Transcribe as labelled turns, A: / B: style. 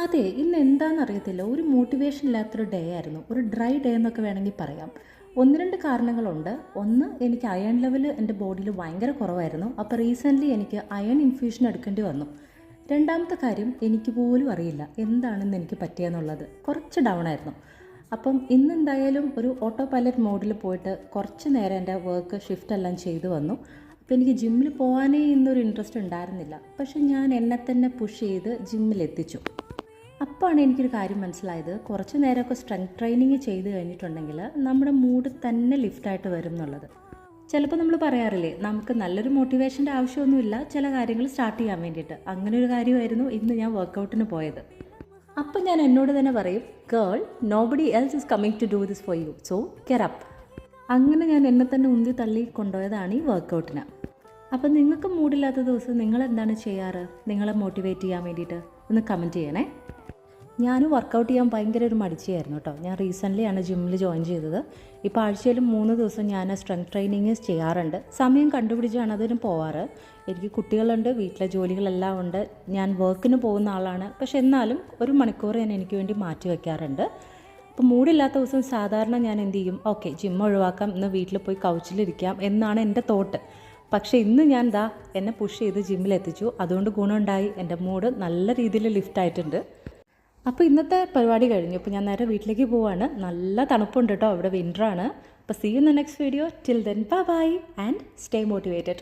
A: അതെ, ഇന്ന് എന്താണെന്നറിയത്തില്ല. ഒരു മോട്ടിവേഷൻ ഇല്ലാത്തൊരു ഡേ ആയിരുന്നു. ഒരു ഡ്രൈ ഡേ എന്നൊക്കെ വേണമെങ്കിൽ പറയാം. 1, 2 കാരണങ്ങളുണ്ട്. ഒന്ന്, എനിക്ക് അയൺ ലെവൽ എൻ്റെ ബോഡിയിൽ ഭയങ്കര കുറവായിരുന്നു. അപ്പോൾ റീസെൻ്റ്ലി എനിക്ക് അയൺ ഇൻഫ്യൂഷൻ എടുക്കേണ്ടി വന്നു. രണ്ടാമത്തെ കാര്യം, എനിക്ക് പോലും അറിയില്ല എന്താണെന്ന് എനിക്ക് പറ്റിയെന്നുള്ളത്. കുറച്ച് ഡൗൺ ആയിരുന്നു. അപ്പം ഇന്നെന്തായാലും ഒരു ഓട്ടോ പൈലറ്റ് മോഡിൽ പോയിട്ട് കുറച്ച് നേരം എൻ്റെ വർക്ക് ഷിഫ്റ്റ് എല്ലാം ചെയ്തു വന്നു. അപ്പോൾ എനിക്ക് ജിമ്മിൽ പോകാനേ ഇന്നൊരു ഇൻട്രസ്റ്റ് ഉണ്ടായിരുന്നില്ല. പക്ഷെ ഞാൻ എന്നെ തന്നെ പുഷ് ചെയ്ത് ജിമ്മിലെത്തിച്ചു. അപ്പോഴാണ് എനിക്കൊരു കാര്യം മനസ്സിലായത്, കുറച്ച് നേരമൊക്കെ സ്ട്രെങ്ത് ട്രെയിനിങ് ചെയ്ത് കഴിഞ്ഞിട്ടുണ്ടെങ്കിൽ നമ്മുടെ മൂഡ് തന്നെ ലിഫ്റ്റായിട്ട് വരും എന്നുള്ളത്. ചിലപ്പോൾ നമ്മൾ പറയാറില്ലേ, നമുക്ക് നല്ലൊരു മോട്ടിവേഷൻ്റെ ആവശ്യമൊന്നുമില്ല ചില കാര്യങ്ങൾ സ്റ്റാർട്ട് ചെയ്യാൻ വേണ്ടിയിട്ട്. അങ്ങനെ ഒരു കാര്യമായിരുന്നു ഇന്ന് ഞാൻ വർക്കൗട്ടിന് പോയത്. അപ്പം ഞാൻ എന്നോട് തന്നെ പറയും, girl, nobody else is coming to do this for you, so care up. അങ്ങനെ ഞാൻ എന്നെ തന്നെ ഉന്തി തള്ളി കൊണ്ടുപോയതാണ് ഈ വർക്കൗട്ടിന്. അപ്പം നിങ്ങൾക്ക് മൂഡില്ലാത്ത ദിവസം നിങ്ങൾ എന്താണ് ചെയ്യാറ്? നിങ്ങളെ മോട്ടിവേറ്റ് ചെയ്യാൻ വേണ്ടിയിട്ട് ഒന്ന് കമൻറ്റ് ചെയ്യണേ. ഞാനും വർക്കൗട്ട് ചെയ്യാൻ ഭയങ്കര ഒരു മടിച്ചായിരുന്നു കേട്ടോ. ഞാൻ റീസെൻ്റ്ലി ജിമ്മിൽ ജോയിൻ ചെയ്തത്. ഇപ്പോൾ ആഴ്ചയിൽ 3 ദിവസം ഞാൻ സ്ട്രെങ്ത് ട്രെയിനിങ് ചെയ്യാറുണ്ട്. സമയം കണ്ടുപിടിച്ചാണ് അതിന് പോവാറ്. എനിക്ക് കുട്ടികളുണ്ട്, വീട്ടിലെ ജോലികളെല്ലാം ഉണ്ട്, ഞാൻ വർക്കിന് പോകുന്ന ആളാണ്. പക്ഷെ എന്നാലും 1 മണിക്കൂർ ഞാൻ എനിക്ക് വേണ്ടി മാറ്റി വയ്ക്കാറുണ്ട്. അപ്പോൾ മൂടില്ലാത്ത ദിവസം സാധാരണ ഞാൻ എന്ത് ചെയ്യും, ഓക്കെ ജിം ഒഴിവാക്കാം, ഇന്ന് വീട്ടിൽ പോയി കൗച്ചിലിരിക്കാം എന്നാണ് എൻ്റെ തോട്ട്. പക്ഷേ ഇന്ന് ഞാൻ എന്നെ പുഷ് ചെയ്ത് ജിമ്മിലെത്തിച്ചു. അതുകൊണ്ട് ഗുണമുണ്ടായി, എൻ്റെ മൂഡ് നല്ല രീതിയിൽ ലിഫ്റ്റ് ആയിട്ടുണ്ട്. അപ്പോൾ ഇന്നത്തെ പരിപാടി കഴിഞ്ഞു. അപ്പോൾ ഞാൻ നേരെ വീട്ടിലേക്ക് പോവാണ്. നല്ല തണുപ്പുണ്ട് കേട്ടോ, ഇവിടെ വിൻ്ററാണ്. അപ്പോൾ see you in the next video. Till then bye bye and stay motivated.